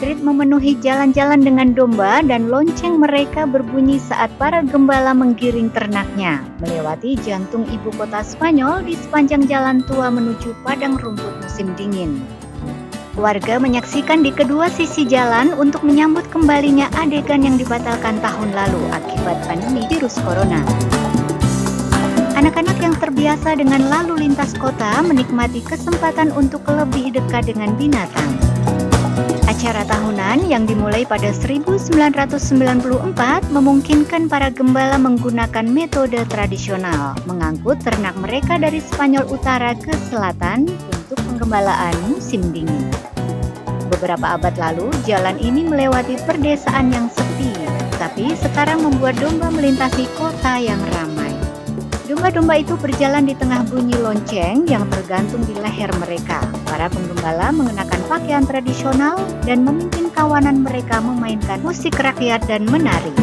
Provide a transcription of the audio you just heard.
Madrid memenuhi jalan-jalan dengan domba dan lonceng mereka berbunyi saat para gembala menggiring ternaknya melewati jantung ibu kota Spanyol di sepanjang jalan tua menuju padang rumput musim dingin. Warga menyaksikan di kedua sisi jalan untuk menyambut kembalinya adegan yang dibatalkan tahun lalu akibat pandemi virus corona. Anak-anak yang terbiasa dengan lalu lintas kota menikmati kesempatan untuk lebih dekat dengan binatang. Acara tahunan yang dimulai pada 1994 memungkinkan para gembala menggunakan metode tradisional, mengangkut ternak mereka dari Spanyol Utara ke selatan untuk penggembalaan musim dingin. Beberapa abad lalu, jalan ini melewati perdesaan yang sepi, tapi sekarang membuat domba melintasi kota yang ramai. Domba-domba itu berjalan di tengah bunyi lonceng yang tergantung di leher mereka. Para penggembala mengenakan pakaian tradisional dan memimpin kawanan mereka memainkan musik rakyat dan menari.